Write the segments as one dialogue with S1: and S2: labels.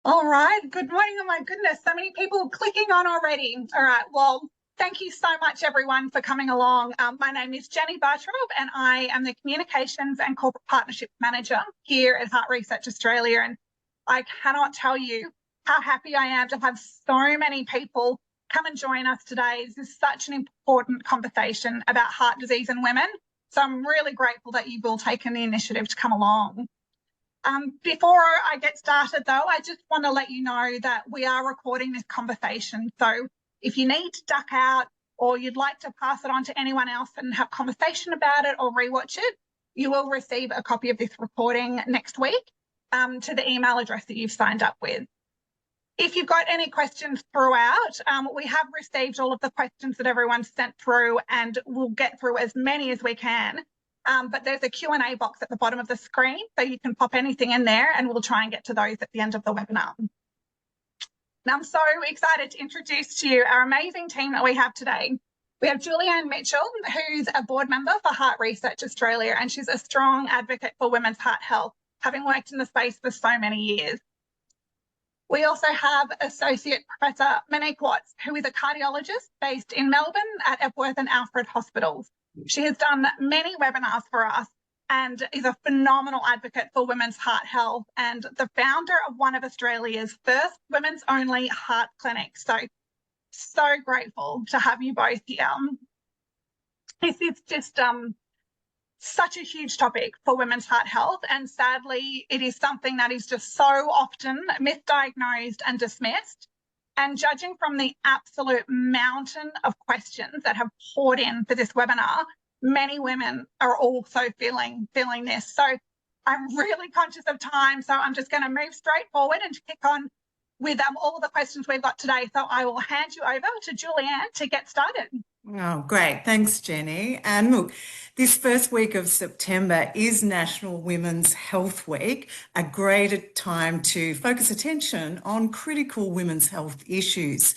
S1: All right. Good morning. Oh my goodness, so many people clicking on already. All right. Well, thank you so much, everyone, for coming along. My name is Jenny Bartrop, and I am the Communications and Corporate Partnerships Manager here at Heart Research Australia. And I cannot tell you how happy I am to have so many people come and join us today. This is such an important conversation about heart disease in women. So I'm really grateful that you've all taken the initiative to come along. Before I get started, though, I just want to let you know that we are recording this conversation. So if you need to duck out or you'd like to pass it on to anyone else and have conversation about it or rewatch it, you will receive a copy of this recording next week to the email address that you've signed up with. If you've got any questions throughout, we have received all of the questions that everyone sent through, and we'll get through as many as we can. But there's a Q&A box at the bottom of the screen, so you can pop anything in there and we'll try and get to those at the end of the webinar. Now, I'm so excited to introduce to you our amazing team that we have today. We have Julianne Mitchell, who's a board member for Heart Research Australia, and she's a strong advocate for women's heart health, having worked in the space for so many years. We also have Associate Professor Monique Watts, who is a cardiologist based in Melbourne at Epworth and Alfred Hospitals. She has done many webinars for us and is a phenomenal advocate for women's heart health and the founder of one of Australia's first women's only heart clinics. So grateful to have you both here. This is just such a huge topic for women's heart health, and sadly, it is something that is just so often misdiagnosed and dismissed. And judging from the absolute mountain of questions that have poured in for this webinar, many women are also feeling this. So I'm really conscious of time, so I'm just going to move straight forward and kick on with all the questions we've got today. So I will hand you over to Julianne to get started.
S2: Oh, great. Thanks, Jenny. And look, this first week of September is National Women's Health Week, a great time to focus attention on critical women's health issues.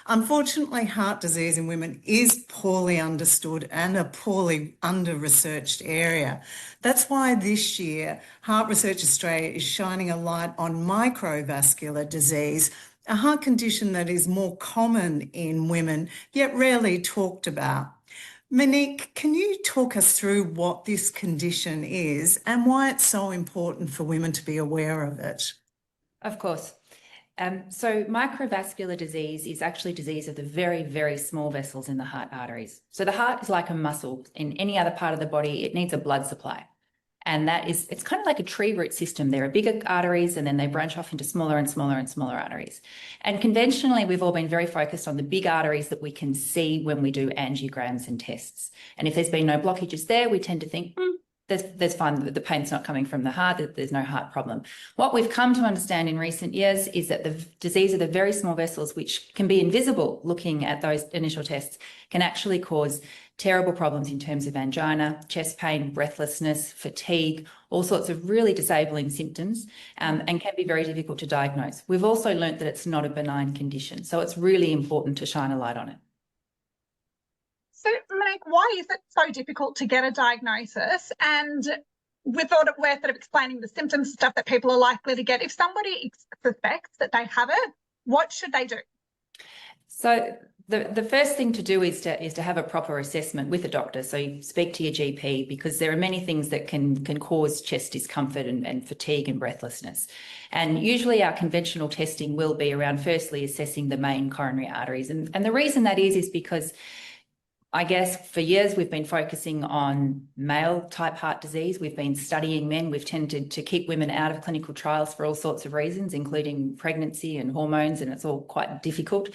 S2: Unfortunately, heart disease in women is poorly understood and a poorly under-researched area. That's why this year, Heart Research Australia is shining a light on microvascular disease, a heart condition that is more common in women, yet rarely talked about. Monique, can you talk us through what this condition is and why it's so important for women to be aware of it?
S3: Of course. So microvascular disease is actually disease of the very, very small vessels in the heart arteries. So the heart is like a muscle. In any other part of the body, it needs a blood supply. And it's kind of like a tree root system. There are bigger arteries and then they branch off into smaller and smaller and smaller arteries. And conventionally, we've all been very focused on the big arteries that we can see when we do angiograms and tests. And if there's been no blockages there, we tend to think, there's fine, the pain's not coming from the heart, that there's no heart problem. What we've come to understand in recent years is that the disease of the very small vessels, which can be invisible looking at those initial tests, can actually cause terrible problems in terms of angina, chest pain, breathlessness, fatigue, all sorts of really disabling symptoms, and can be very difficult to diagnose. We've also learnt that it's not a benign condition, so it's really important to shine a light on it.
S1: So, Monique, why is it so difficult to get a diagnosis? And we're sort of explaining the symptoms and stuff that people are likely to get. If somebody suspects that they have it, what should they do?
S3: So the first thing to do is to have a proper assessment with a doctor. So you speak to your GP, because there are many things that can cause chest discomfort and fatigue and breathlessness. And usually our conventional testing will be around firstly assessing the main coronary arteries. And the reason that is because I guess for years we've been focusing on male type heart disease. We've been studying men. We've tended to keep women out of clinical trials for all sorts of reasons, including pregnancy and hormones, and it's all quite difficult.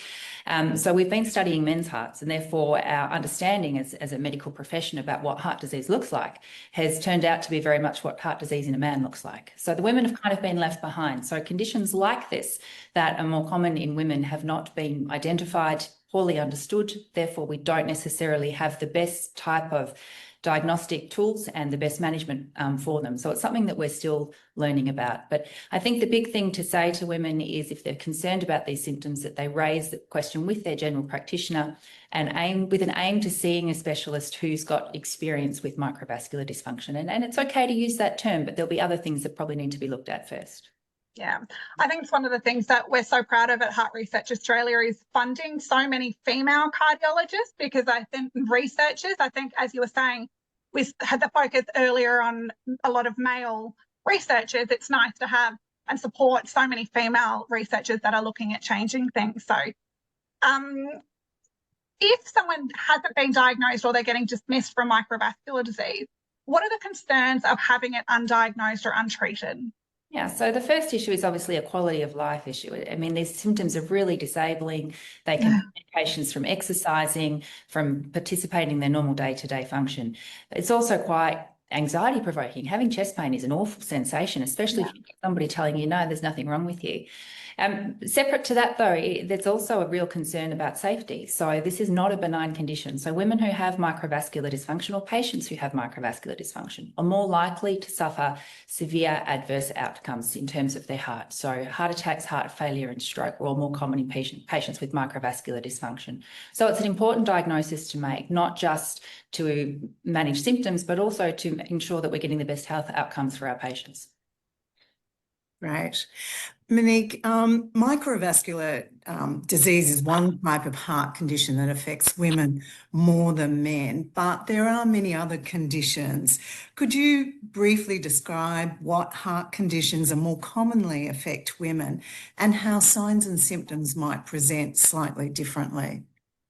S3: So we've been studying men's hearts, and therefore our understanding as a medical profession about what heart disease looks like has turned out to be very much what heart disease in a man looks like. So the women have kind of been left behind. So conditions like this that are more common in women have not been identified, poorly understood. Therefore, we don't necessarily have the best type of diagnostic tools and the best management for them. So it's something that we're still learning about. But I think the big thing to say to women is, if they're concerned about these symptoms, that they raise the question with their general practitioner and aim to seeing a specialist who's got experience with microvascular dysfunction. And it's okay to use that term, but there'll be other things that probably need to be looked at first.
S1: Yeah, I think it's one of the things that we're so proud of at Heart Research Australia is funding so many female cardiologists, because I think researchers, I think, as you were saying, we had the focus earlier on a lot of male researchers. It's nice to have and support so many female researchers that are looking at changing things. So if someone hasn't been diagnosed or they're getting dismissed from microvascular disease, what are the concerns of having it undiagnosed or untreated?
S3: Yeah, so the first issue is obviously a quality of life issue. I mean, these symptoms are really disabling. They can prevent patients from exercising, from participating in their normal day-to-day function. It's also quite anxiety provoking. Having chest pain is an awful sensation, especially if you get somebody telling you, no, there's nothing wrong with you. Separate to that, though, there's also a real concern about safety. So this is not a benign condition. So women who have microvascular dysfunction, or patients who have microvascular dysfunction, are more likely to suffer severe adverse outcomes in terms of their heart. So heart attacks, heart failure and stroke are all more common in patients with microvascular dysfunction. So it's an important diagnosis to make, not just to manage symptoms, but also to ensure that we're getting the best health outcomes for our patients.
S2: Right. Monique, microvascular disease is one type of heart condition that affects women more than men, but there are many other conditions. Could you briefly describe what heart conditions are more commonly affect women and how signs and symptoms might present slightly differently?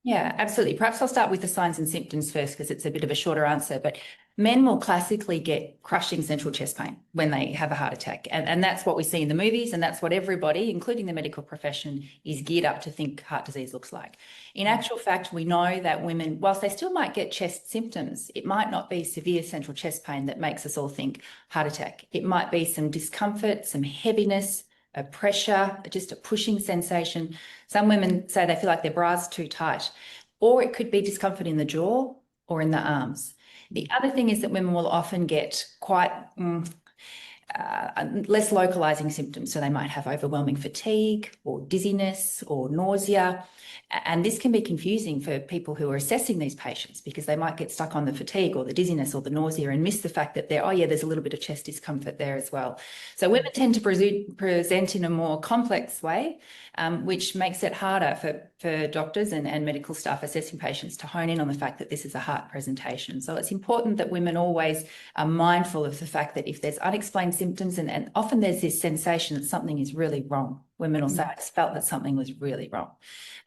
S3: Yeah, absolutely. Perhaps I'll start with the signs and symptoms first, because it's a bit of a shorter answer, but men will classically get crushing central chest pain when they have a heart attack. And that's what we see in the movies, and that's what everybody, including the medical profession, is geared up to think heart disease looks like. In actual fact, we know that women, whilst they still might get chest symptoms, it might not be severe central chest pain that makes us all think heart attack. It might be some discomfort, some heaviness, a pressure, just a pushing sensation. Some women say they feel like their bra's too tight, or it could be discomfort in the jaw or in the arms. The other thing is that women will often get quite less localizing symptoms. So they might have overwhelming fatigue or dizziness or nausea. And this can be confusing for people who are assessing these patients, because they might get stuck on the fatigue or the dizziness or the nausea and miss the fact that there's a little bit of chest discomfort there as well. So women tend to present in a more complex way, which makes it harder for doctors and medical staff assessing patients to hone in on the fact that this is a heart presentation. So it's important that women always are mindful of the fact that if there's unexplained symptoms, and often there's this sensation that something is really wrong, women will say, I just felt that something was really wrong.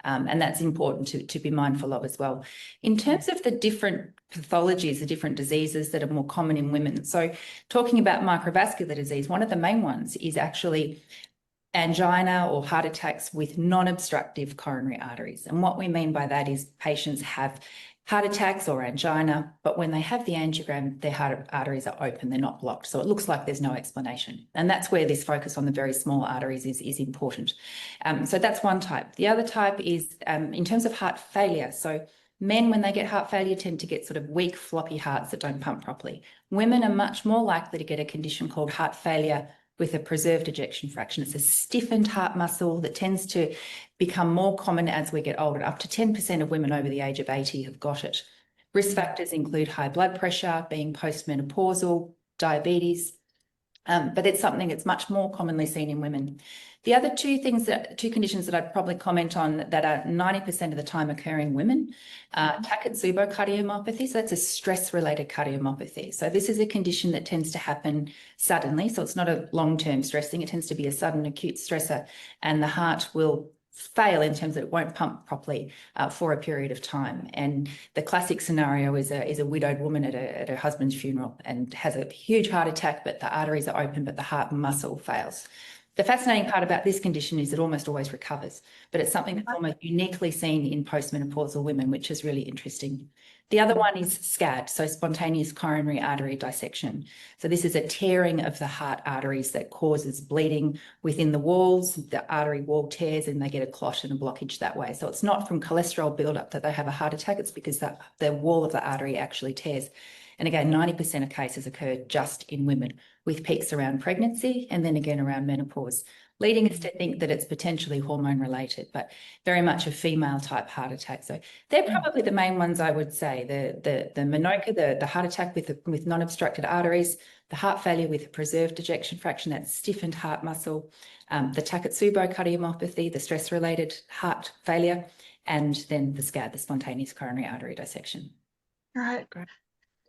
S3: And that's important to be mindful of as well. In terms of the different pathologies, the different diseases that are more common in women. So talking about microvascular disease, one of the main ones is actually angina or heart attacks with non-obstructive coronary arteries. And what we mean by that is patients have heart attacks or angina, but when they have the angiogram, their heart arteries are open, they're not blocked. So it looks like there's no explanation. And that's where this focus on the very small arteries is important. So that's one type. The other type is in terms of heart failure. So men, when they get heart failure, tend to get sort of weak, floppy hearts that don't pump properly. Women are much more likely to get a condition called heart failure with a preserved ejection fraction. It's a stiffened heart muscle that tends to become more common as we get older. Up to 10% of women over the age of 80 have got it. Risk factors include high blood pressure, being postmenopausal, diabetes, but it's something that's much more commonly seen in women. The other two conditions that I'd probably comment on that are 90% of the time occur in women, Takotsubo cardiomyopathy. So that's a stress-related cardiomyopathy. So this is a condition that tends to happen suddenly. So it's not a long-term stress thing. It tends to be a sudden acute stressor, and the heart will fail in terms that it won't pump properly for a period of time. And the classic scenario is a widowed woman at her husband's funeral and has a huge heart attack, but the arteries are open, but the heart muscle fails. The fascinating part about this condition is it almost always recovers, but it's something that's almost uniquely seen in postmenopausal women, which is really interesting. The other one is SCAD, so spontaneous coronary artery dissection. So this is a tearing of the heart arteries that causes bleeding within the walls. The artery wall tears and they get a clot and a blockage that way. So it's not from cholesterol buildup that they have a heart attack, it's because the wall of the artery actually tears. And again, 90% of cases occur just in women, with peaks around pregnancy and then again around menopause, leading us to think that it's potentially hormone related, but very much a female type heart attack. So they're probably the main ones I would say, the MINOCA, the heart attack with non-obstructed arteries, the heart failure with a preserved ejection fraction, that stiffened heart muscle, the Takotsubo cardiomyopathy, the stress-related heart failure, and then the SCAD, the spontaneous coronary artery dissection.
S1: Right.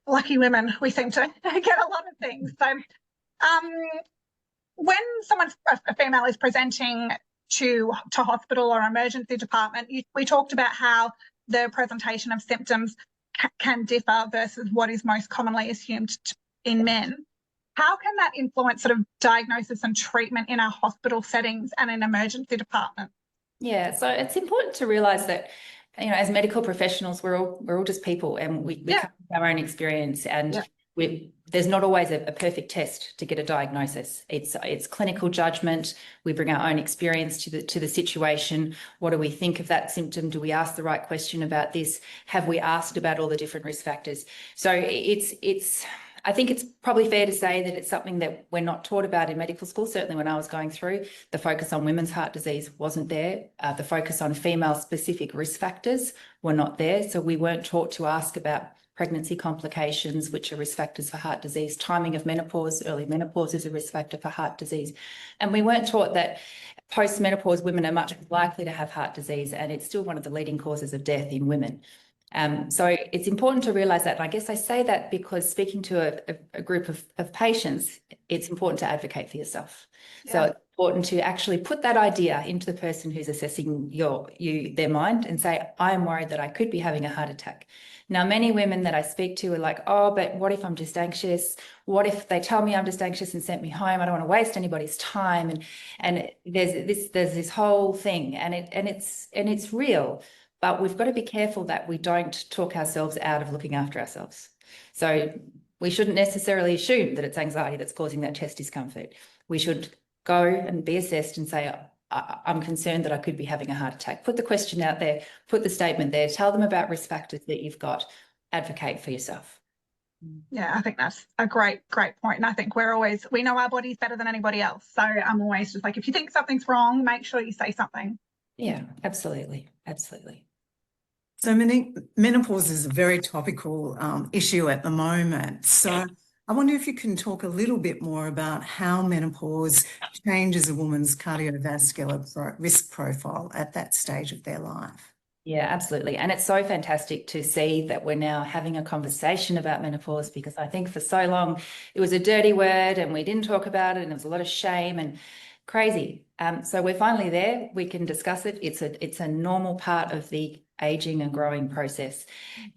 S1: Lucky women, we seem to get a lot of things. So when a female is presenting to hospital or emergency department, we talked about how the presentation of symptoms can differ versus what is most commonly assumed in men. How can that influence sort of diagnosis and treatment in our hospital settings and in emergency departments?
S3: Yeah, so it's important to realise that, you know, as medical professionals, we're all just people, and we come with our own experience, and there's not always a perfect test to get a diagnosis. It's clinical judgment. We bring our own experience to the situation. What do we think of that symptom? Do we ask the right question about this? Have we asked about all the different risk factors? So I think it's probably fair to say that it's something that we're not taught about in medical school. Certainly when I was going through, the focus on women's heart disease wasn't there. The focus on female-specific risk factors were not there. So we weren't taught to ask about pregnancy complications, which are risk factors for heart disease, timing of menopause, early menopause is a risk factor for heart disease. And we weren't taught that post-menopause women are much likely to have heart disease, and it's still one of the leading causes of death in women. So it's important to realise that. And I guess I say that because speaking to a group of patients, it's important to advocate for yourself. Yeah. So it's important to actually put that idea into the person who's assessing their mind and say, I'm worried that I could be having a heart attack. Now, many women that I speak to are like, oh, but what if I'm just anxious? What if they tell me I'm just anxious and sent me home? I don't want to waste anybody's time. And there's this whole thing, and it's real. But we've got to be careful that we don't talk ourselves out of looking after ourselves. So we shouldn't necessarily assume that it's anxiety that's causing that chest discomfort. We should go and be assessed and say, I'm concerned that I could be having a heart attack. Put the question out there, put the statement there, tell them about risk factors that you've got, advocate for yourself.
S1: Yeah, I think that's a great point. And I think we know our bodies better than anybody else. So I'm always just like, if you think something's wrong, make sure you say something.
S3: Yeah, absolutely. Absolutely.
S2: So Monique, menopause is a very topical issue at the moment. So I wonder if you can talk a little bit more about how menopause changes a woman's cardiovascular risk profile at that stage of their life.
S3: Yeah, absolutely. And it's so fantastic to see that we're now having a conversation about menopause, because I think for so long it was a dirty word and we didn't talk about it, and there was a lot of shame and crazy. So we're finally there. We can discuss it. It's a normal part of the aging and growing process.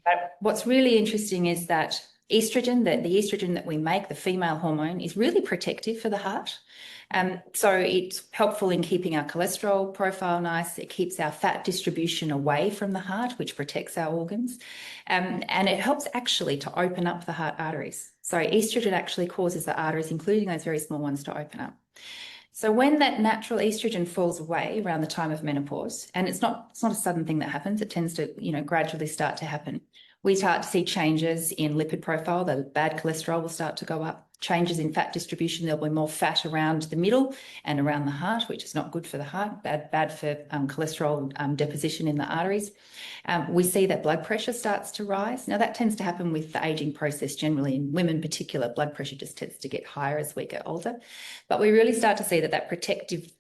S3: But what's really interesting is that estrogen, the estrogen that we make, the female hormone, is really protective for the heart. So it's helpful in keeping our cholesterol profile nice. It keeps our fat distribution away from the heart, which protects our organs. And it helps actually to open up the heart arteries. So estrogen actually causes the arteries, including those very small ones, to open up. So when that natural estrogen falls away around the time of menopause, and it's not a sudden thing that happens, it tends to, gradually start to happen. We start to see changes in lipid profile. The bad cholesterol will start to go up. Changes in fat distribution. There'll be more fat around the middle and around the heart, which is not good for the heart, bad for cholesterol deposition in the arteries. We see that blood pressure starts to rise. Now, that tends to happen with the aging process generally. In women in particular, blood pressure just tends to get higher as we get older. But we really start to see that protective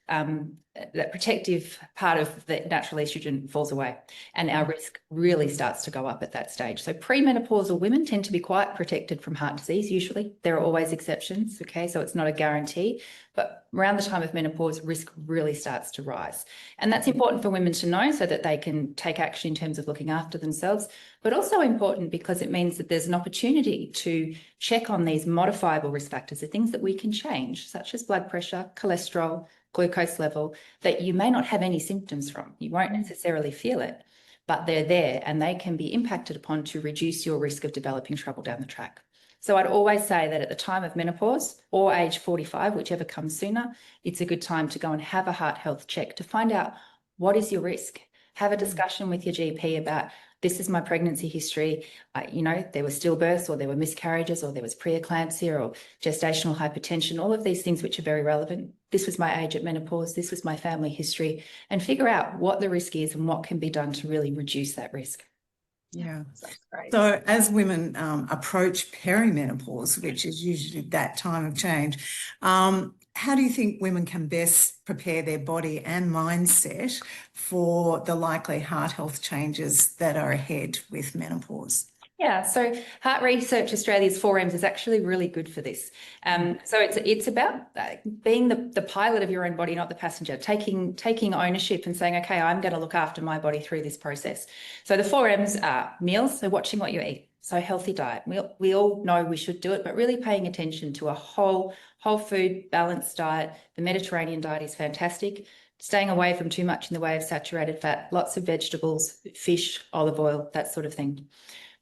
S3: part of the natural estrogen falls away, and our risk really starts to go up at that stage. So premenopausal women tend to be quite protected from heart disease usually. There are always exceptions, okay? So it's not a guarantee, but around the time of menopause, risk really starts to rise. And that's important for women to know so that they can take action in terms of looking after themselves, but also important because it means that there's an opportunity to check on these modifiable risk factors, the things that we can change, such as blood pressure, cholesterol, glucose level, that you may not have any symptoms from. You won't necessarily feel it, but they're there and they can be impacted upon to reduce your risk of developing trouble down the track. So I'd always say that at the time of menopause or age 45, whichever comes sooner, it's a good time to go and have a heart health check to find out what is your risk. Have a discussion with your GP about this is my pregnancy history. You know, there were stillbirths, or there were miscarriages, or there was preeclampsia or gestational hypertension, all of these things which are very relevant. This was my age at menopause. This was my family history, and figure out what the risk is and what can be done to really reduce that risk.
S2: Yeah,
S1: that's great.
S2: So as women approach perimenopause, which is usually that time of change, how do you think women can best prepare their body and mindset for the likely heart health changes that are ahead with menopause?
S3: Yeah, so Heart Research Australia's 4Ms is actually really good for this. So it's about being the pilot of your own body, not the passenger, taking ownership and saying, okay, I'm going to look after my body through this process. So the 4Ms are meals, so watching what you eat. So healthy diet. We all know we should do it, but really paying attention to a whole food balanced diet. The Mediterranean diet is fantastic. Staying away from too much in the way of saturated fat, lots of vegetables, fish, olive oil, that sort of thing.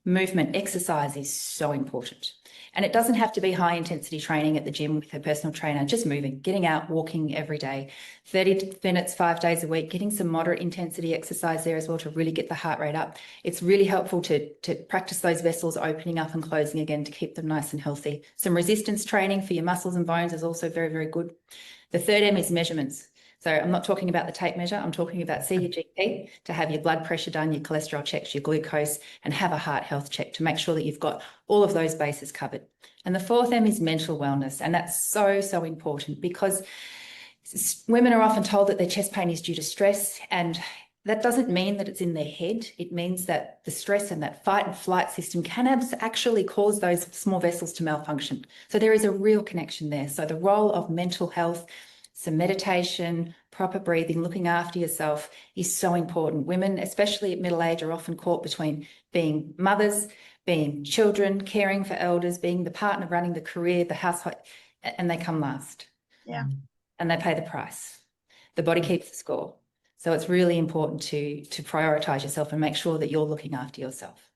S3: Movement, exercise is so important. And it doesn't have to be high intensity training at the gym with a personal trainer, just moving, getting out, walking every day, 30 minutes, 5 days a week, getting some moderate intensity exercise there as well to really get the heart rate up. It's really helpful to practice those vessels opening up and closing again to keep them nice and healthy. Some resistance training for your muscles and bones is also very, very good. The third M is measurements. So I'm not talking about the tape measure. I'm talking about see your GP to have your blood pressure done, your cholesterol checks, your glucose, and have a heart health check to make sure that you've got all of those bases covered. And the fourth M is mental wellness. And that's so, so important because women are often told that their chest pain is due to stress, and that doesn't mean that it's in their head. It means that the stress and that fight and flight system can actually cause those small vessels to malfunction. So there is a real connection there. So the role of mental health, some meditation, proper breathing, looking after yourself is so important. Women, especially at middle age, are often caught between being mothers, being children, caring for elders, being the partner, running the career, the household, and they come last.
S1: Yeah.
S3: And they pay the price. The body keeps the score. So it's really important to prioritise yourself and make sure that you're looking after yourself.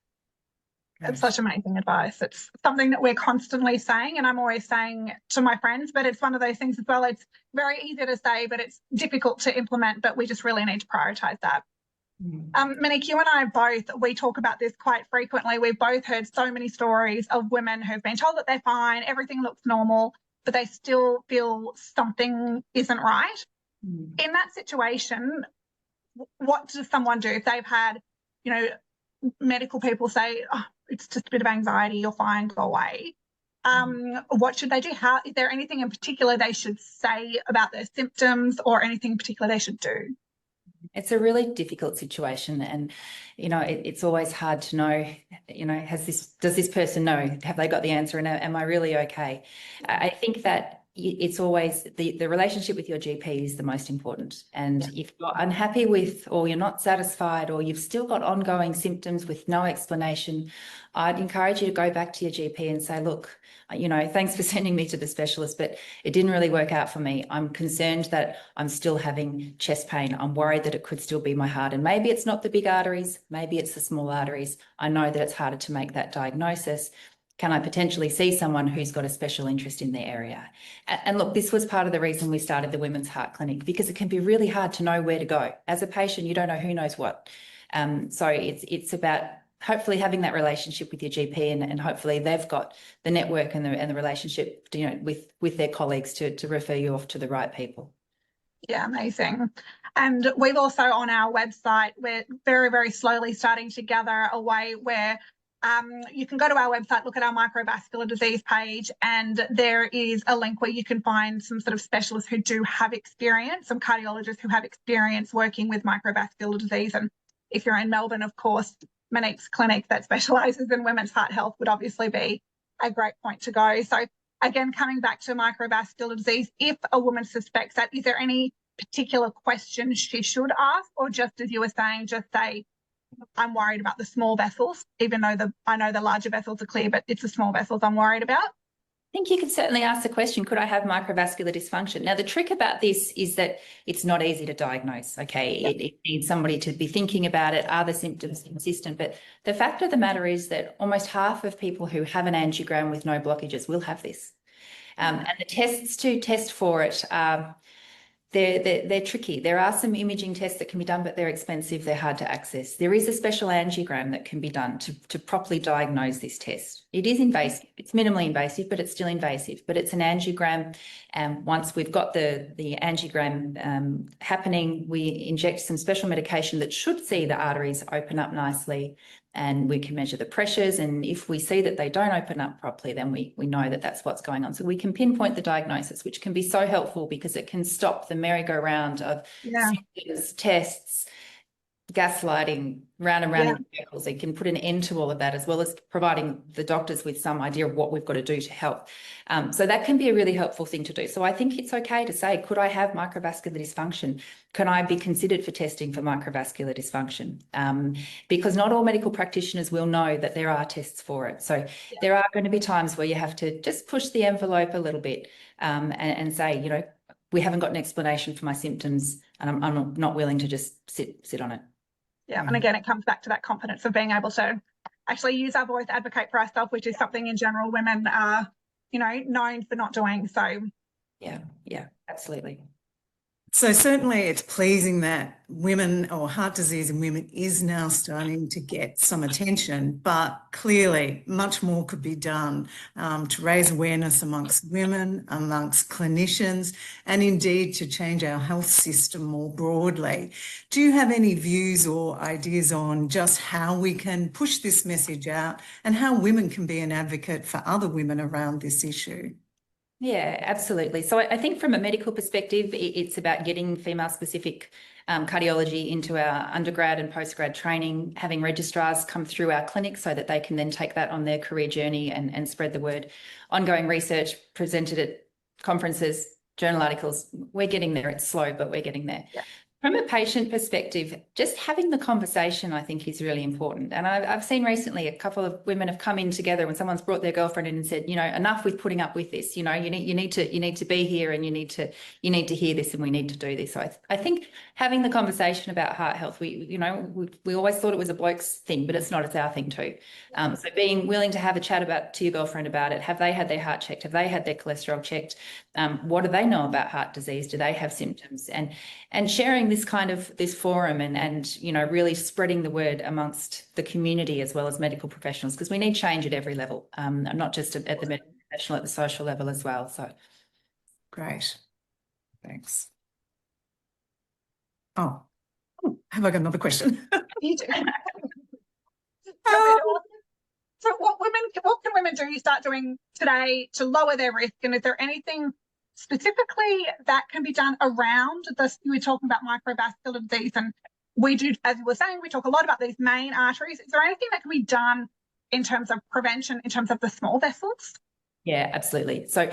S1: It's such amazing advice. It's something that we're constantly saying, and I'm always saying to my friends, but it's one of those things as well. It's very easy to say, but it's difficult to implement, but we just really need to prioritise that. Monique, you and I we talk about this quite frequently. We've both heard so many stories of women who've been told that they're fine, everything looks normal, but they still feel something isn't right. In that situation, what does someone do if they've had, you know, medical people say, oh, it's just a bit of anxiety, you're fine, go away. What should they do? Is there anything in particular they should say about their symptoms or anything in particular they should do?
S3: It's a really difficult situation, and you know it's always hard to know, you know, does this person know, have they got the answer, and am I really okay? I think that it's always the relationship with your GP is the most important. And if you're unhappy with, or you're not satisfied, or you've still got ongoing symptoms with no explanation, I'd encourage you to go back to your GP and say, look, you know, thanks for sending me to the specialist, but it didn't really work out for me. I'm concerned that I'm still having chest pain. I'm worried that it could still be my heart. And maybe it's not the big arteries, maybe it's the small arteries. I know that it's harder to make that diagnosis. Can I potentially see someone who's got a special interest in their area? And look, this was part of the reason we started the Women's Heart Clinic, because it can be really hard to know where to go. As a patient, you don't know who knows what. So it's about hopefully having that relationship with your GP, and hopefully they've got the network and the relationship, you know, with their colleagues to refer you off to the right people.
S1: Yeah, amazing. And we've also on our website, we're very, very slowly starting to gather a way where you can go to our website, look at our microvascular disease page, and there is a link where you can find some sort of specialists who do have experience, some cardiologists who have experience working with microvascular disease. And if you're in Melbourne, of course, Monique's clinic that specialises in women's heart health would obviously be a great point to go. So again, coming back to microvascular disease, if a woman suspects that, is there any particular question she should ask, or just as you were saying, just say, I'm worried about the small vessels, even though I know the larger vessels are clear, but it's the small vessels I'm worried about?
S3: I think you could certainly ask the question, could I have microvascular dysfunction? Now, the trick about this is that it's not easy to diagnose, okay? Yep. It needs somebody to be thinking about it. Are the symptoms consistent? But the fact of the matter is that almost half of people who have an angiogram with no blockages will have this. And the tests to test for it are they're tricky. There are some imaging tests that can be done, but they're expensive. They're hard to access. There is a special angiogram that can be done to properly diagnose this test. It is invasive. It's minimally invasive, but it's still invasive. But it's an angiogram. And once we've got the angiogram happening, we inject some special medication that should see the arteries open up nicely, and we can measure the pressures. And if we see that they don't open up properly, then we know that that's what's going on. So we can pinpoint the diagnosis, which can be so helpful because it can stop the merry-go-round of symptoms, tests, gaslighting, round and round in circles. It can put an end to all of that, as well as providing the doctors with some idea of what we've got to do to help. So that can be a really helpful thing to do. So I think it's okay to say, could I have microvascular dysfunction? Can I be considered for testing for microvascular dysfunction? Because not all medical practitioners will know that there are tests for it. So there are going to be times where you have to just push the envelope a little bit and say, you know, we haven't got an explanation for my symptoms, and I'm not willing to just sit on it.
S1: Yeah, and again, it comes back to that confidence of being able to actually use our voice, advocate for ourselves, which is something in general women are, you know, known for not doing. So
S3: yeah, absolutely.
S2: So certainly it's pleasing that women, or heart disease in women, is now starting to get some attention, but clearly much more could be done to raise awareness amongst women, amongst clinicians, and indeed to change our health system more broadly. Do you have any views or ideas on just how we can push this message out and how women can be an advocate for other women around this issue?
S3: Yeah, absolutely. So I think from a medical perspective, it's about getting female-specific cardiology into our undergrad and postgrad training, having registrars come through our clinic so that they can then take that on their career journey and spread the word. Ongoing research presented at conferences, journal articles. We're getting there. It's slow, but we're getting there. Yeah. From a patient perspective, just having the conversation, I think, is really important. And I've seen recently a couple of women have come in together when someone's brought their girlfriend in and said, you know, enough with putting up with this. You know, you need to be here, and you need to hear this, and we need to do this. So I think having the conversation about heart health, we always thought it was a bloke's thing, but it's not. It's our thing too. So being willing to have a chat to your girlfriend about it. Have they had their heart checked? Have they had their cholesterol checked? What do they know about heart disease? Do they have symptoms? And sharing this forum and you know, really spreading the word amongst the community as well as medical professionals, because we need change at every level, not just at the medical professional, at the social level as well. So
S2: great, thanks. Oh, have I got another question?
S1: You do. So what can women do, you start doing today to lower their risk, and is there anything specifically that can be done around this? You were talking about microvascular disease, and we do, as you were saying, we talk a lot about these main arteries. Is there anything that can be done in terms of prevention, in terms of the small vessels?
S3: Yeah, absolutely. So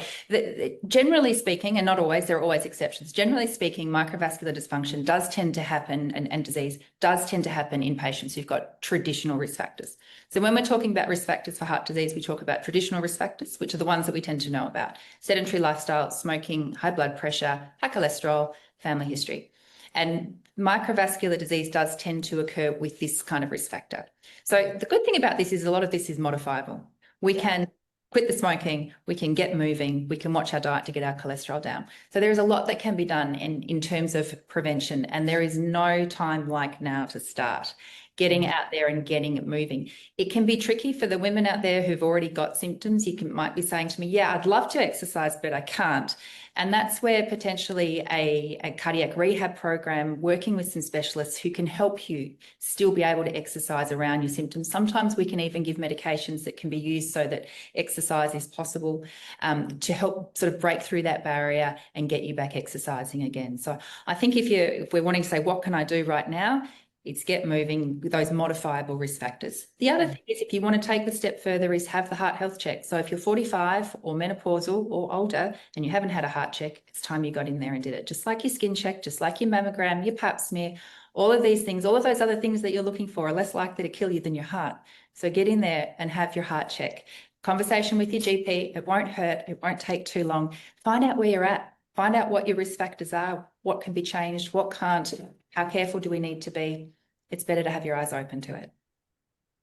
S3: generally speaking, and not always, there are always exceptions. Generally speaking, microvascular dysfunction does tend to happen, and disease does tend to happen in patients who've got traditional risk factors. So when we're talking about risk factors for heart disease, we talk about traditional risk factors, which are the ones that we tend to know about: sedentary lifestyle, smoking, high blood pressure, high cholesterol, family history. And microvascular disease does tend to occur with this kind of risk factor. So the good thing about this is a lot of this is modifiable. We can quit the smoking, we can get moving, we can watch our diet to get our cholesterol down. So there is a lot that can be done in terms of prevention, and there is no time like now to start getting out there and getting it moving. It can be tricky for the women out there who've already got symptoms. You might be saying to me, yeah, I'd love to exercise, but I can't. And that's where potentially a cardiac rehab program, working with some specialists who can help you still be able to exercise around your symptoms. Sometimes we can even give medications that can be used so that exercise is possible, to help sort of break through that barrier and get you back exercising again. So I think if we're wanting to say, what can I do right now? It's get moving with those modifiable risk factors. The other thing is, if you want to take the step further, is have the heart health check. So if you're 45 or menopausal or older and you haven't had a heart check, it's time you got in there and did it. Just like your skin check, just like your mammogram, your pap smear, all of these things, all of those other things that you're looking for are less likely to kill you than your heart. So get in there and have your heart check. Conversation with your GP, it won't hurt, it won't take too long. Find out where you're at. Find out what your risk factors are, what can be changed, what can't, how careful do we need to be. It's better to have your eyes open to it.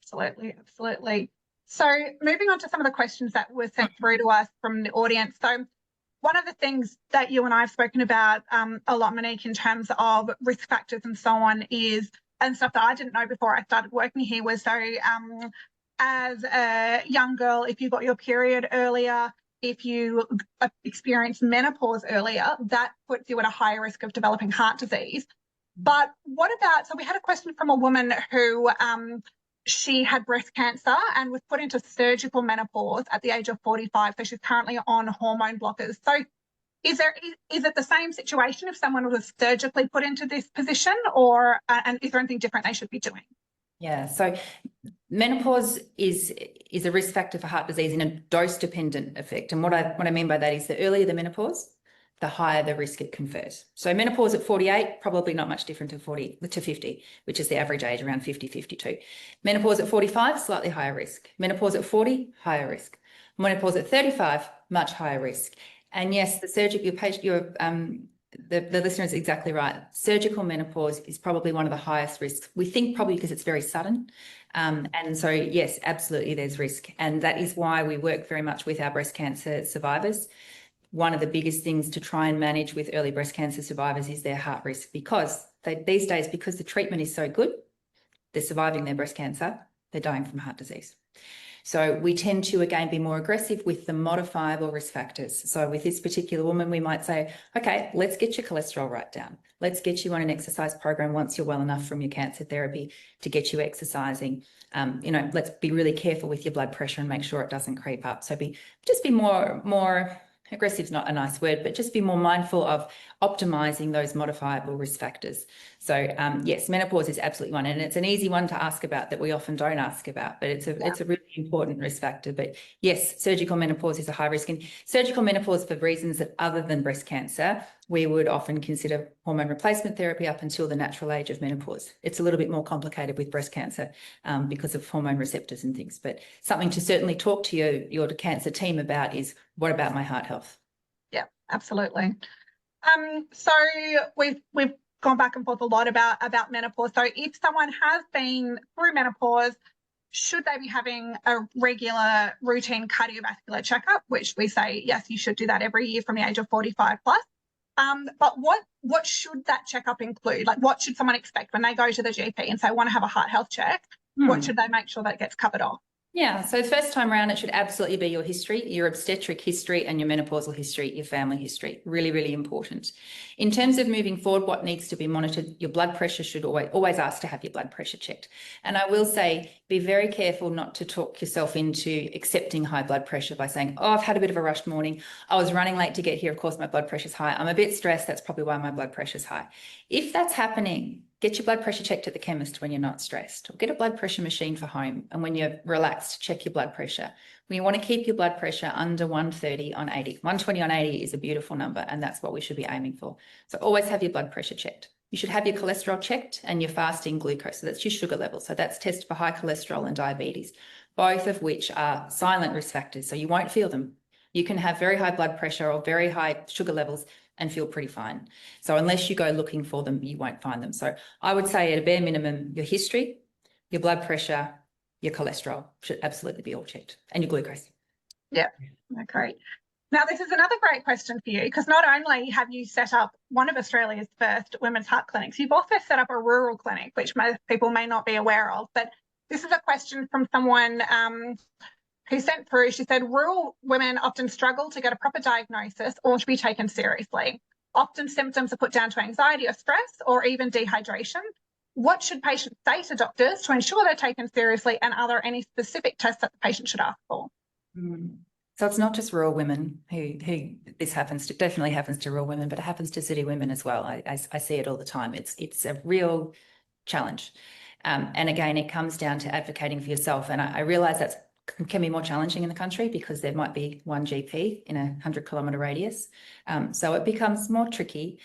S1: Absolutely, absolutely. So moving on to some of the questions that were sent through to us from the audience. So one of the things that you and I have spoken about a lot, Monique, in terms of risk factors and so on is, and stuff that I didn't know before I started working here was, so as a young girl, if you got your period earlier, if you experience menopause earlier, that puts you at a higher risk of developing heart disease. But what about, so we had a question from a woman who she had breast cancer and was put into surgical menopause at the age of 45. So she's currently on hormone blockers. So is it the same situation if someone was surgically put into this position, or and is there anything different they should be doing?
S3: Yeah, so menopause is a risk factor for heart disease in a dose-dependent effect. And what I mean by that is the earlier the menopause, the higher the risk it confers. So menopause at 48, probably not much different to 40 to 50, which is the average age, around 50, 52. Menopause at 45, slightly higher risk. Menopause at 40, higher risk. Menopause at 35, much higher risk. And yes, the listener is exactly right. Surgical menopause is probably one of the highest risks. We think probably because it's very sudden. And so, yes, absolutely, there's risk. And that is why we work very much with our breast cancer survivors. One of the biggest things to try and manage with early breast cancer survivors is their heart risk, because these days, because the treatment is so good, they're surviving their breast cancer, they're dying from heart disease. So we tend to, again, be more aggressive with the modifiable risk factors. So with this particular woman, we might say, okay, let's get your cholesterol right down. Let's get you on an exercise program once you're well enough from your cancer therapy to get you exercising. Let's be really careful with your blood pressure and make sure it doesn't creep up. So just be more aggressive is not a nice word, but just be more mindful of optimizing those modifiable risk factors. So yes, menopause is absolutely one, and it's an easy one to ask about that we often don't ask about, but it's a really important risk factor. But yes, surgical menopause is a high risk, and surgical menopause for reasons that other than breast cancer, we would often consider hormone replacement therapy up until the natural age of menopause. It's a little bit more complicated with breast cancer because of hormone receptors and things, but something to certainly talk to your cancer team about is, what about my heart health?
S1: Yeah, absolutely. So we've gone back and forth a lot about menopause. So if someone has been through menopause, should they be having a regular routine cardiovascular checkup, which we say, yes, you should do that every year from the age of 45 plus. But what should that checkup include? Like, what should someone expect when they go to the GP and say, I want to have a heart health check? What should they make sure that gets covered off?
S3: Yeah, so the first time around, it should absolutely be your history, your obstetric history and your menopausal history, your family history. Really, really important. In terms of moving forward, what needs to be monitored, your blood pressure should always ask to have your blood pressure checked. And I will say, be very careful not to talk yourself into accepting high blood pressure by saying, oh, I've had a bit of a rushed morning. I was running late to get here. Of course, my blood pressure's high. I'm a bit stressed. That's probably why my blood pressure's high. If that's happening, get your blood pressure checked at the chemist when you're not stressed, or get a blood pressure machine for home. And when you're relaxed, check your blood pressure. We want to keep your blood pressure under 130 on 80. 120 on 80 is a beautiful number, and that's what we should be aiming for. So always have your blood pressure checked. You should have your cholesterol checked and your fasting glucose. So that's your sugar level. So that's tested for high cholesterol and diabetes, both of which are silent risk factors. So you won't feel them. You can have very high blood pressure or very high sugar levels and feel pretty fine. So unless you go looking for them, you won't find them. So I would say at a bare minimum, your history, your blood pressure, your cholesterol should absolutely be all checked, and your glucose.
S1: Yeah, great. Now, this is another great question for you, because not only have you set up one of Australia's first women's heart clinics, you've also set up a rural clinic, which most people may not be aware of. But this is a question from someone who sent through. She said, rural women often struggle to get a proper diagnosis or to be taken seriously. Often symptoms are put down to anxiety or stress or even dehydration. What should patients say to doctors to ensure they're taken seriously, and are there any specific tests that the patient should ask for?
S3: So it's not just rural women who this happens to. Definitely happens to rural women, but it happens to city women as well. I see it all the time. It's a real challenge. And again, it comes down to advocating for yourself. And I realise that can be more challenging in the country because there might be one GP in a 100-kilometre radius. So it becomes more tricky.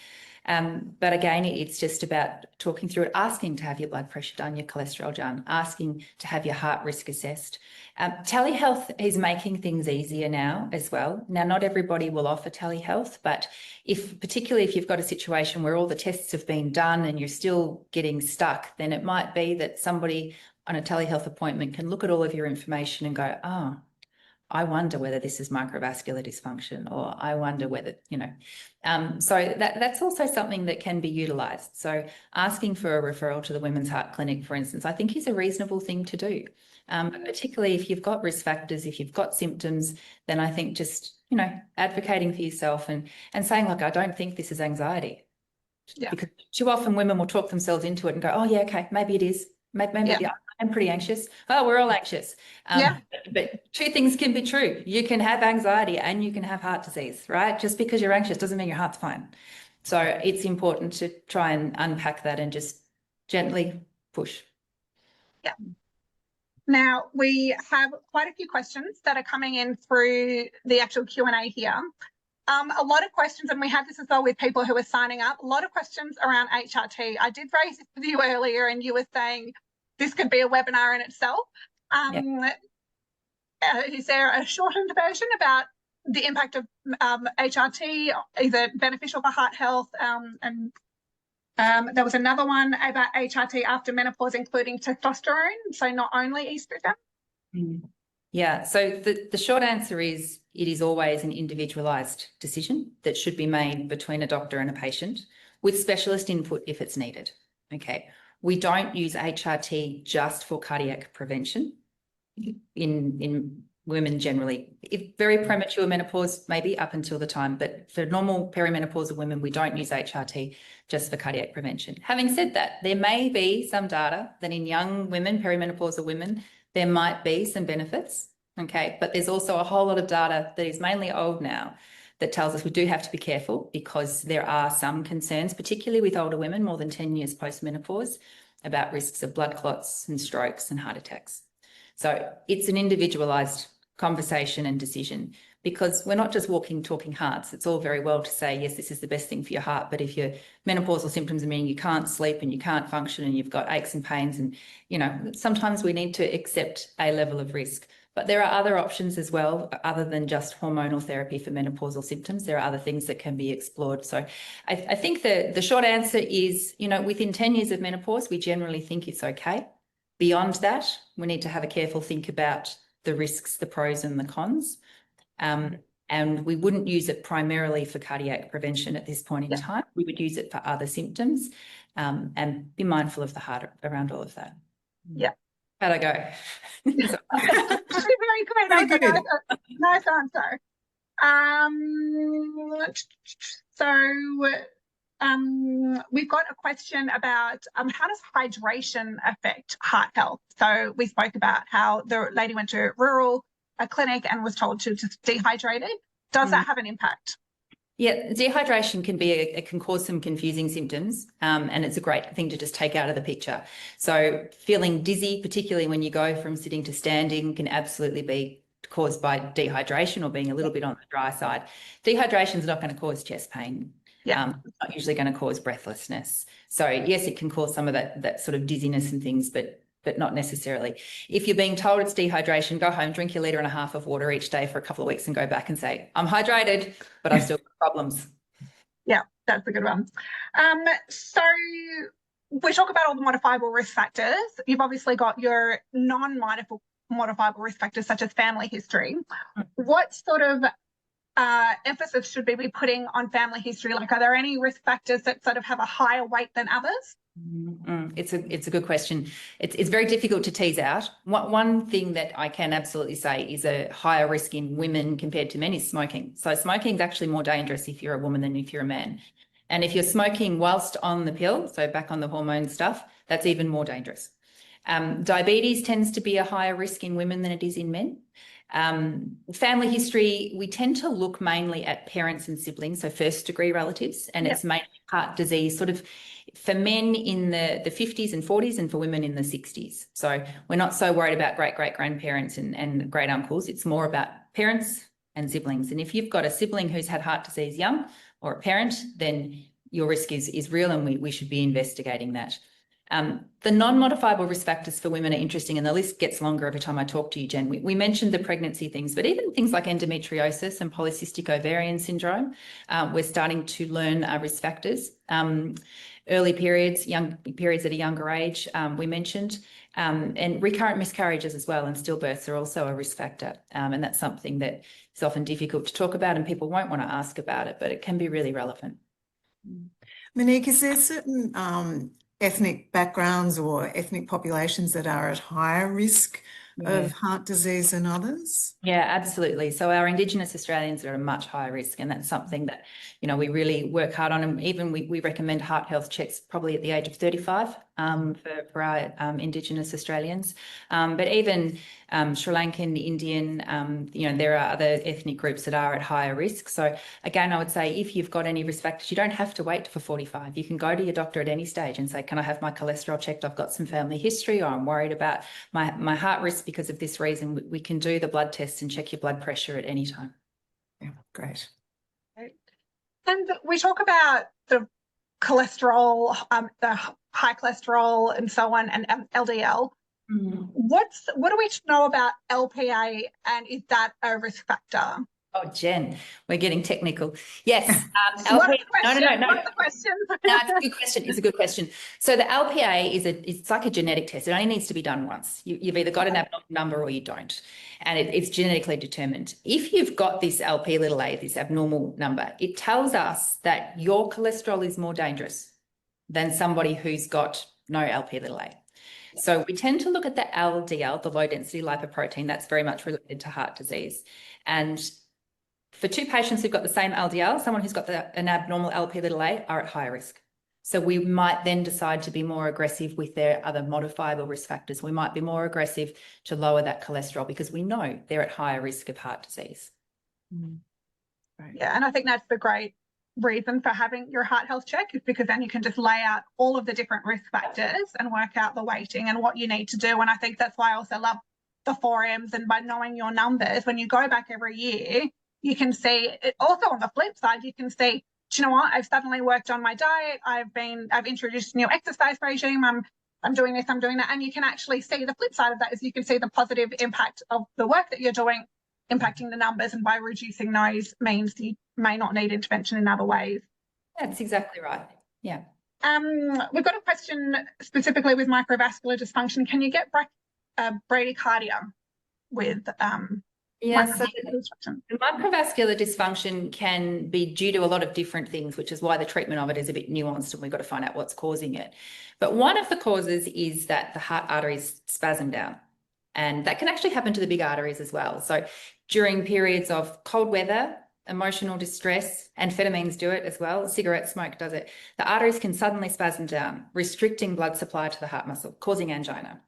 S3: But again, it's just about talking through it, asking to have your blood pressure done, your cholesterol done, asking to have your heart risk assessed. Telehealth is making things easier now as well. Now, not everybody will offer telehealth, but particularly if you've got a situation where all the tests have been done and you're still getting stuck, then it might be that somebody on a telehealth appointment can look at all of your information and go, oh, I wonder whether this is microvascular dysfunction, or I wonder whether, so that's also something that can be utilised. So asking for a referral to the Women's Heart Clinic, for instance, I think is a reasonable thing to do. Particularly if you've got risk factors, if you've got symptoms, then I think just, advocating for yourself and saying, look, I don't think this is anxiety.
S1: Yeah.
S3: Because too often women will talk themselves into it and go, oh yeah, okay, maybe it is. Maybe I'm pretty anxious. Oh, we're all anxious. But two things can be true. You can have anxiety and you can have heart disease, right? Just because you're anxious doesn't mean your heart's fine. So it's important to try and unpack that and just gently push.
S1: Yeah. Now, we have quite a few questions that are coming in through the actual Q&A here. A lot of questions, and we had this as well with people who are signing up, a lot of questions around HRT. I did raise this with you earlier and you were saying this could be a webinar in itself. Is there a shortened version about the impact of HRT? Is it beneficial for heart health? And there was another one about HRT after menopause, including testosterone, so not only estrogen.
S3: Yeah, so the short answer is it is always an individualised decision that should be made between a doctor and a patient with specialist input if it's needed. Okay, we don't use HRT just for cardiac prevention in women generally. If very premature menopause, maybe up until the time, but for normal perimenopausal women, we don't use HRT just for cardiac prevention. Having said that, there may be some data that in young women, perimenopausal women, there might be some benefits, okay? But there's also a whole lot of data that is mainly old now that tells us we do have to be careful because there are some concerns, particularly with older women more than 10 years post-menopause, about risks of blood clots and strokes and heart attacks. So it's an individualised conversation and decision because we're not just talking hearts. It's all very well to say, yes, this is the best thing for your heart, but if your menopausal symptoms are meaning you can't sleep and you can't function and you've got aches and pains and, sometimes we need to accept a level of risk. But there are other options as well, other than just hormonal therapy for menopausal symptoms. There are other things that can be explored. So I think the short answer is, within 10 years of menopause, we generally think it's okay. Beyond that, we need to have a careful think about the risks, the pros and the cons. And we wouldn't use it primarily for cardiac prevention at this point in time. We would use it for other symptoms and be mindful of the heart around all of that.
S1: Yeah.
S3: How'd I go?
S1: Very good.
S2: Very good.
S1: Nice answer. We've got a question about how does hydration affect heart health? So we spoke about how the lady went to a clinic and was told to just dehydrated. Does that have an impact?
S3: Yeah, dehydration can cause some confusing symptoms, and it's a great thing to just take out of the picture. So feeling dizzy, particularly when you go from sitting to standing, can absolutely be caused by dehydration or being a little bit on the dry side. Dehydration is not going to cause chest pain. It's not usually going to cause breathlessness. So yes, it can cause some of that sort of dizziness and things, but not necessarily. If you're being told it's dehydration, go home, drink your 1.5 litres of water each day for a couple of weeks and go back and say, I'm hydrated, but I've still got problems.
S1: Yeah, that's a good one. So we talk about all the modifiable risk factors. You've obviously got your non-modifiable risk factors such as family history. What sort of emphasis should we be putting on family history? Like, are there any risk factors that sort of have a higher weight than others?
S3: It's a good question. It's very difficult to tease out. One thing that I can absolutely say is a higher risk in women compared to men is smoking. So smoking is actually more dangerous if you're a woman than if you're a man. And if you're smoking whilst on the pill, so back on the hormone stuff, that's even more dangerous. Diabetes tends to be a higher risk in women than it is in men. Family history, we tend to look mainly at parents and siblings, so first degree relatives, and it's mainly heart disease sort of for men in the 50s and 40s and for women in the 60s. So we're not so worried about great-great-grandparents and great uncles. It's more about parents and siblings. And if you've got a sibling who's had heart disease young or a parent, then your risk is real and we should be investigating that. The non-modifiable risk factors for women are interesting, and the list gets longer every time I talk to you, Jen. We mentioned the pregnancy things, but even things like endometriosis and polycystic ovarian syndrome, we're starting to learn risk factors. Early periods, young periods at a younger age, we mentioned, and recurrent miscarriages as well, and stillbirths are also a risk factor. And that's something that is often difficult to talk about, and people won't want to ask about it, but it can be really relevant.
S2: Monique, is there certain ethnic backgrounds or ethnic populations that are at higher risk of heart disease than others?
S3: Yeah, absolutely. So our Indigenous Australians are at a much higher risk, and that's something that, you know, we really work hard on. And even we recommend heart health checks probably at the age of 35 for our Indigenous Australians. But even Sri Lankan, Indian, you know, there are other ethnic groups that are at higher risk. So again, I would say if you've got any risk factors, you don't have to wait for 45. You can go to your doctor at any stage and say, can I have my cholesterol checked? I've got some family history, or I'm worried about my heart risk because of this reason. We can do the blood tests and check your blood pressure at any time.
S2: Yeah, great.
S1: And we talk about the cholesterol, the high cholesterol and so on, and LDL. What do we know about LPA, and is that a risk factor?
S3: Oh, Jen, we're getting technical. Yes.
S1: LPA,
S3: No.
S1: What's the question?
S3: No, it's a good question. It's a good question. So the LPA it's like a genetic test. It only needs to be done once. You've either got an abnormal number or you don't, and it's genetically determined. If you've got this Lp(a), this abnormal number, it tells us that your cholesterol is more dangerous than somebody who's got no Lp(a). So we tend to look at the LDL, the low density lipoprotein. That's very much related to heart disease. And for two patients who've got the same LDL, someone who's got an abnormal Lp(a) are at higher risk. So we might then decide to be more aggressive with their other modifiable risk factors. We might be more aggressive to lower that cholesterol because we know they're at higher risk of heart disease.
S1: Right. Yeah, and I think that's the great reason for having your heart health check, is because then you can just lay out all of the different risk factors and work out the weighting and what you need to do. And I think that's why I also love the 4Ms, and by knowing your numbers, when you go back every year, you can see it. Also on the flip side, you can see, do you know what, I've suddenly worked on my diet, I've introduced a new exercise regime, I'm doing this, I'm doing that. And you can actually see the flip side of that, is you can see the positive impact of the work that you're doing impacting the numbers, and by reducing those means you may not need intervention in other ways.
S3: That's exactly right. Yeah.
S1: We've got a question specifically with microvascular dysfunction. Can you get bradycardia with
S3: Yes, so the microvascular dysfunction can be due to a lot of different things, which is why the treatment of it is a bit nuanced, and we've got to find out what's causing it. But one of the causes is that the heart arteries spasm down, and that can actually happen to the big arteries as well. So during periods of cold weather, emotional distress, amphetamines do it as well, cigarette smoke does it, the arteries can suddenly spasm down, restricting blood supply to the heart muscle, causing angina.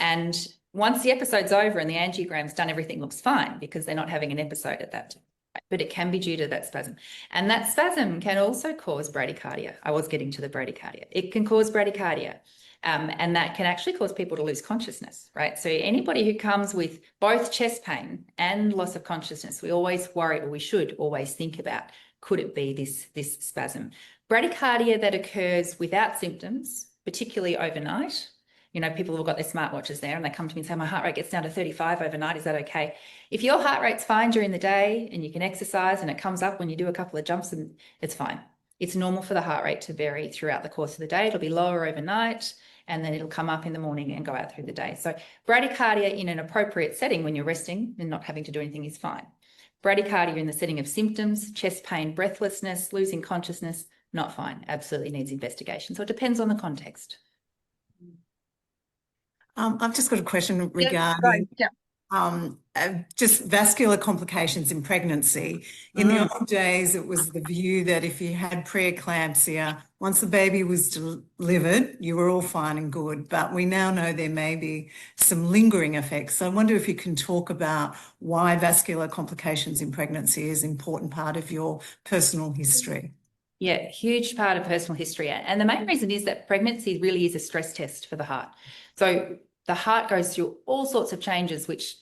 S3: And once the episode's over and the angiogram's done, everything looks fine because they're not having an episode at that time. But it can be due to that spasm. And that spasm can also cause bradycardia. I was getting to the bradycardia. It can cause bradycardia. And that can actually cause people to lose consciousness, right? So anybody who comes with both chest pain and loss of consciousness, we always worry, or we should always think about, could it be this spasm? Bradycardia that occurs without symptoms, particularly overnight. You know, people have got their smartwatches there and they come to me and say, my heart rate gets down to 35 overnight. Is that okay? If your heart rate's fine during the day and you can exercise and it comes up when you do a couple of jumps, and it's fine. It's normal for the heart rate to vary throughout the course of the day. It'll be lower overnight and then it'll come up in the morning and go out through the day. So bradycardia in an appropriate setting when you're resting and not having to do anything is fine. Bradycardia in the setting of symptoms, chest pain, breathlessness, losing consciousness, not fine. Absolutely needs investigation. So it depends on the context.
S2: I've just got a question regarding just vascular complications in pregnancy. In the old days, it was the view that if you had preeclampsia, once the baby was delivered, you were all fine and good. But we now know there may be some lingering effects. So I wonder if you can talk about why vascular complications in pregnancy is an important part of your personal history.
S3: Yeah, huge part of personal history. And the main reason is that pregnancy really is a stress test for the heart. So the heart goes through all sorts of changes, which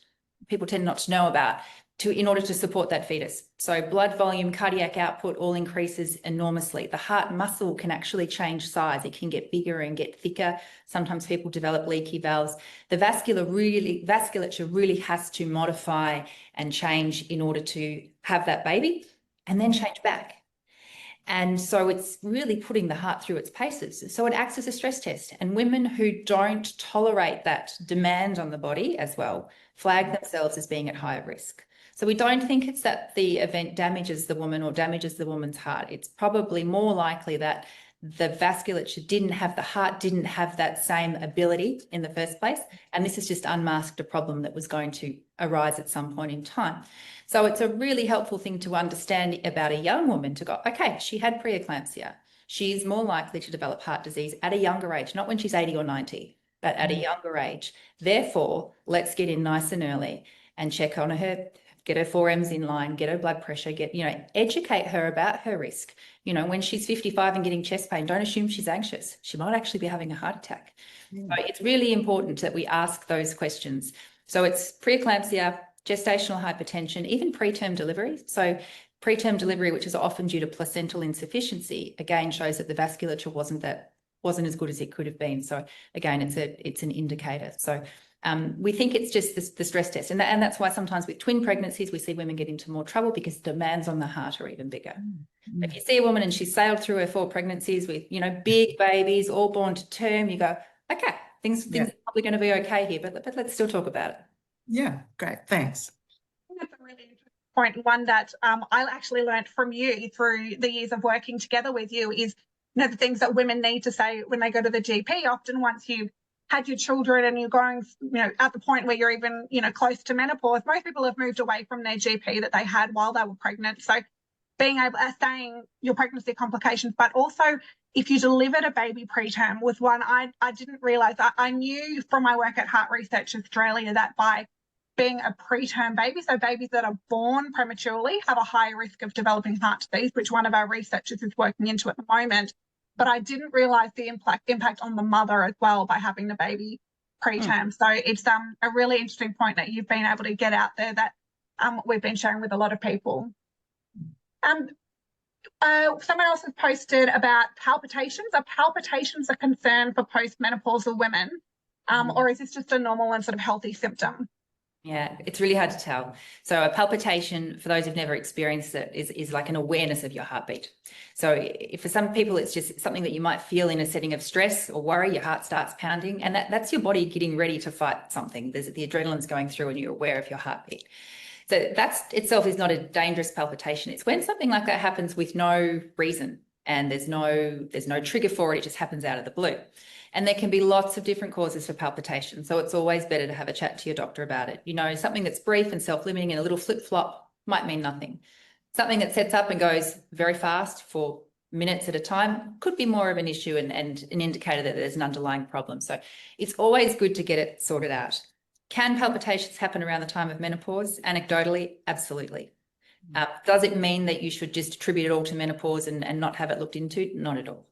S3: people tend not to know about. in order to support that fetus. So blood volume, cardiac output all increases enormously. The heart muscle can actually change size. It can get bigger and get thicker. Sometimes people develop leaky valves. The vasculature really has to modify and change in order to have that baby and then change back. And so it's really putting the heart through its paces. So it acts as a stress test. And women who don't tolerate that demand on the body as well flag themselves as being at higher risk. So we don't think it's that the event damages the woman or damages the woman's heart. It's probably more likely that the vasculature the heart didn't have that same ability in the first place. And this has just unmasked a problem that was going to arise at some point in time. So it's a really helpful thing to understand about a young woman to go, okay, she had preeclampsia. She's more likely to develop heart disease at a younger age, not when she's 80 or 90, but at a younger age. Therefore, let's get in nice and early and check on her, get her 4Ms in line, get her blood pressure, educate her about her risk. When she's 55 and getting chest pain, don't assume she's anxious. She might actually be having a heart attack. So it's really important that we ask those questions. So it's preeclampsia, gestational hypertension, even preterm delivery. So preterm delivery, which is often due to placental insufficiency, again shows that the vasculature wasn't as good as it could have been. So again, it's an indicator. So we think it's just the stress test. And that's why sometimes with twin pregnancies, we see women get into more trouble because the demands on the heart are even bigger. If you see a woman and she's sailed through her 4 pregnancies with, big babies, all born to term, you go, okay, things are probably going to be okay here, but let's still talk about it.
S2: Yeah, great. Thanks.
S1: That's a really interesting point. One that I actually learned from you through the years of working together with you is, the things that women need to say when they go to the GP. Often once you've had your children and you're going, at the point where you're even, close to menopause, most people have moved away from their GP that they had while they were pregnant. So being able to saying your pregnancy complications, but also if you delivered a baby preterm was one I didn't realise. I knew from my work at Heart Research Australia that by being a preterm baby, so babies that are born prematurely have a higher risk of developing heart disease, which one of our researchers is working into at the moment. But I didn't realise the impact on the mother as well by having the baby preterm. So it's a really interesting point that you've been able to get out there that we've been sharing with a lot of people. Someone else has posted about palpitations. Are palpitations a concern for postmenopausal women, or is this just a normal and sort of healthy symptom?
S3: Yeah, it's really hard to tell. So a palpitation, for those who've never experienced it, is like an awareness of your heartbeat. So if for some people, it's just something that you might feel in a setting of stress or worry, your heart starts pounding, and that's your body getting ready to fight something. The adrenaline's going through and you're aware of your heartbeat. So that itself is not a dangerous palpitation. It's when something like that happens with no reason and there's no trigger for it, it just happens out of the blue. And there can be lots of different causes for palpitation. So it's always better to have a chat to your doctor about it. Something that's brief and self-limiting and a little flip-flop might mean nothing. Something that sets up and goes very fast for minutes at a time could be more of an issue and an indicator that there's an underlying problem. So it's always good to get it sorted out. Can palpitations happen around the time of menopause? Anecdotally, absolutely. Does it mean that you should just attribute it all to menopause and not have it looked into? Not at all.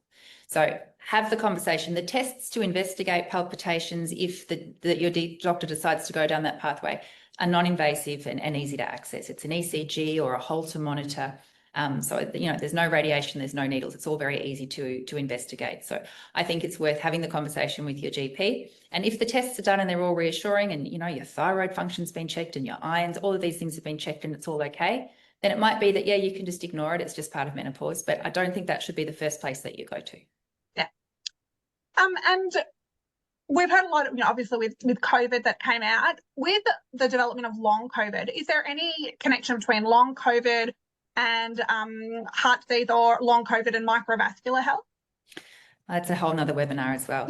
S3: So have the conversation. The tests to investigate palpitations, if your doctor decides to go down that pathway, are non-invasive and easy to access. It's an ECG or a Holter monitor. So there's no radiation, there's no needles. It's all very easy to investigate. So I think it's worth having the conversation with your GP. And if the tests are done and they're all reassuring and your thyroid function's been checked and your irons, all of these things have been checked and it's all okay, then it might be that, you can just ignore it. It's just part of menopause. But I don't think that should be the first place that you go to.
S1: Yeah. And we've heard a lot of, obviously with COVID that came out, with the development of long COVID, is there any connection between long COVID and heart disease or long COVID and microvascular health?
S3: That's a whole nother webinar as well.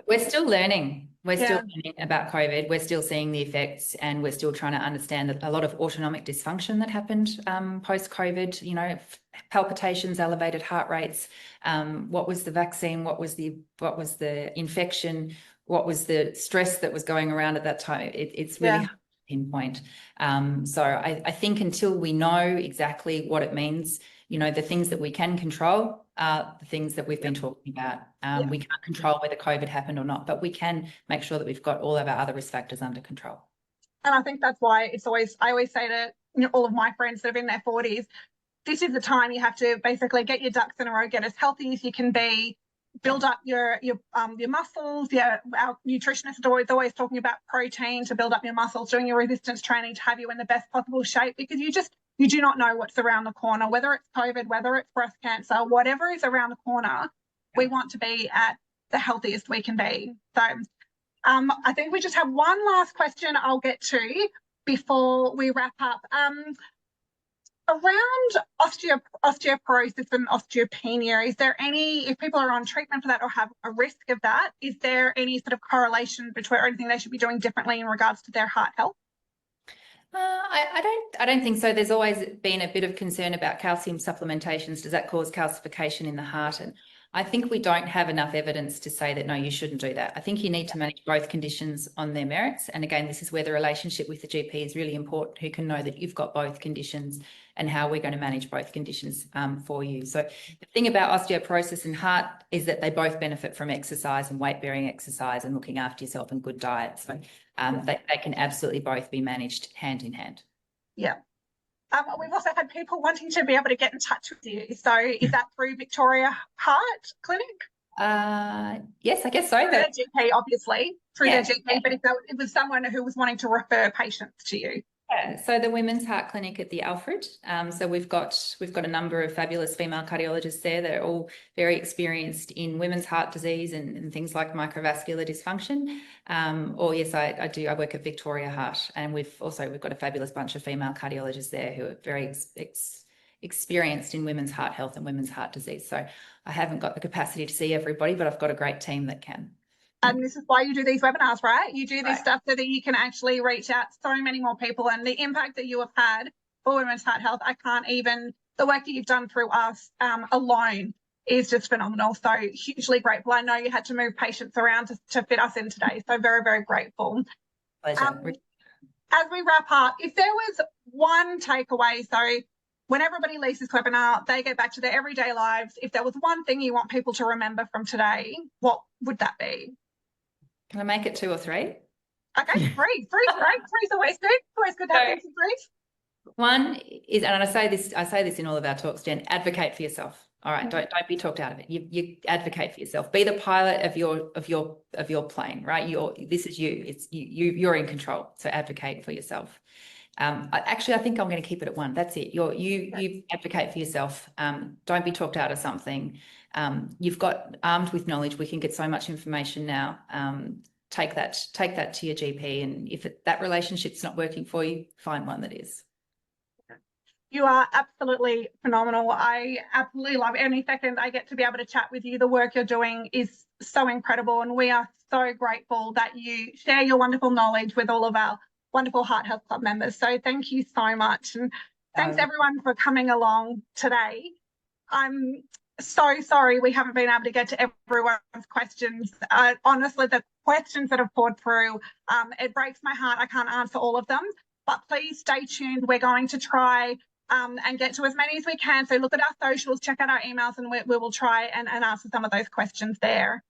S3: We're still learning. We're still learning about COVID. We're still seeing the effects and we're still trying to understand a lot of autonomic dysfunction that happened post-COVID, palpitations, elevated heart rates. What was the vaccine? What was the infection? What was the stress that was going around at that time? It's really hard to pinpoint. So I think until we know exactly what it means, the things that we can control are the things that we've been talking about. We can't control whether COVID happened or not, but we can make sure that we've got all of our other risk factors under control.
S1: And I think that's why I always say to all of my friends that are in their 40s, this is the time you have to basically get your ducks in a row, get as healthy as you can be, build up your muscles. Yeah, our nutritionist is always talking about protein to build up your muscles, doing your resistance training to have you in the best possible shape, because you do not know what's around the corner, whether it's COVID, whether it's breast cancer, whatever is around the corner, we want to be at the healthiest we can be. So I think we just have one last question I'll get to before we wrap up. Around osteoporosis and osteopenia, is there any, if people are on treatment for that or have a risk of that, is there any sort of correlation between or anything they should be doing differently in regards to their heart health?
S3: I don't think so. There's always been a bit of concern about calcium supplementations. Does that cause calcification in the heart? And I think we don't have enough evidence to say that, no, you shouldn't do that. I think you need to manage both conditions on their merits. And again, this is where the relationship with the GP is really important, who can know that you've got both conditions and how we're going to manage both conditions for you. So the thing about osteoporosis and heart is that they both benefit from exercise and weight-bearing exercise and looking after yourself and good diet. So they can absolutely both be managed hand in hand.
S1: Yeah. We've also had people wanting to be able to get in touch with you. So is that through Victoria Heart Clinic?
S3: Yes, I guess so.
S1: Through their GP, obviously, through their GP, but if it was someone who was wanting to refer patients to you.
S3: Yeah, so the Women's Heart Clinic at the Alfred. So we've got a number of fabulous female cardiologists there. They're all very experienced in women's heart disease and things like microvascular dysfunction. Or yes, I do. I work at Victoria Heart, and we've got a fabulous bunch of female cardiologists there who are very experienced in women's heart health and women's heart disease. So I haven't got the capacity to see everybody, but I've got a great team that can.
S1: And this is why you do these webinars, right? You do this stuff so that you can actually reach out to so many more people, and the impact that you have had for women's heart health, the work that you've done through us alone is just phenomenal. So hugely grateful. I know you had to move patients around to fit us in today. So very, very grateful.
S3: Pleasure.
S1: As we wrap up, if there was one takeaway, so when everybody leaves this webinar, they get back to their everyday lives. If there was one thing you want people to remember from today, what would that be?
S3: Can I make it 2 or 3?
S1: Okay, three. Three's always good. Always good to have some threes.
S3: One is, and I say this in all of our talks, Jen, advocate for yourself. All right, don't be talked out of it. You advocate for yourself. Be the pilot of your plane, right? This is you. It's you're in control. So advocate for yourself. I think I'm going to keep it at 1. That's it. You advocate for yourself. Don't be talked out of something. You've got armed with knowledge. We can get so much information now. Take that to your GP, and if that relationship's not working for you, find one that is.
S1: You are absolutely phenomenal. I absolutely love any second I get to be able to chat with you. The work you're doing is so incredible, and we are so grateful that you share your wonderful knowledge with all of our wonderful Heart Health Club members. So thank you so much, and thanks everyone for coming along today. I'm so sorry we haven't been able to get to everyone's questions. Honestly, the questions that have poured through, it breaks my heart. I can't answer all of them, but please stay tuned. We're going to try and get to as many as we can. So look at our socials, check out our emails, and we will try and answer some of those questions there.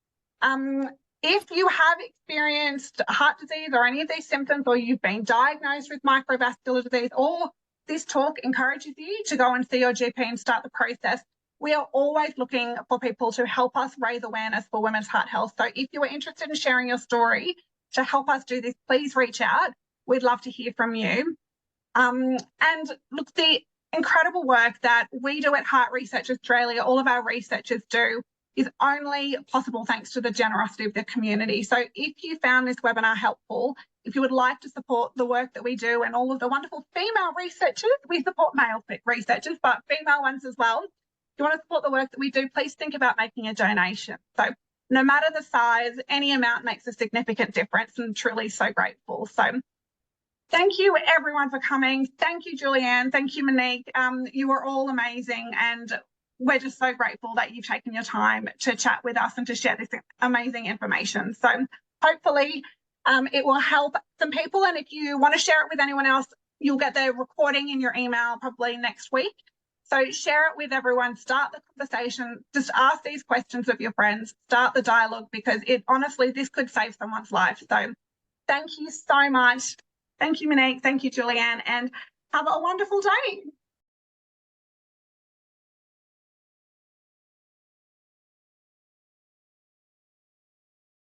S1: If you have experienced heart disease or any of these symptoms, or you've been diagnosed with microvascular disease, or this talk encourages you to go and see your GP and start the process, we are always looking for people to help us raise awareness for women's heart health. So if you are interested in sharing your story to help us do this, please reach out. We'd love to hear from you. And look, the incredible work that we do at Heart Research Australia, all of our researchers do, is only possible thanks to the generosity of the community. So if you found this webinar helpful, if you would like to support the work that we do and all of the wonderful female researchers, we support male researchers, but female ones as well. If you want to support the work that we do, please think about making a donation. So no matter the size, any amount makes a significant difference, and truly so grateful. So thank you everyone for coming. Thank you, Julianne. Thank you, Monique. You are all amazing, and we're just so grateful that you've taken your time to chat with us and to share this amazing information. So hopefully it will help some people, and if you want to share it with anyone else, you'll get the recording in your email probably next week. So share it with everyone, start the conversation, just ask these questions of your friends, start the dialogue, because honestly, this could save someone's life. So thank you so much. Thank you, Monique. Thank you, Julianne, and have a wonderful day.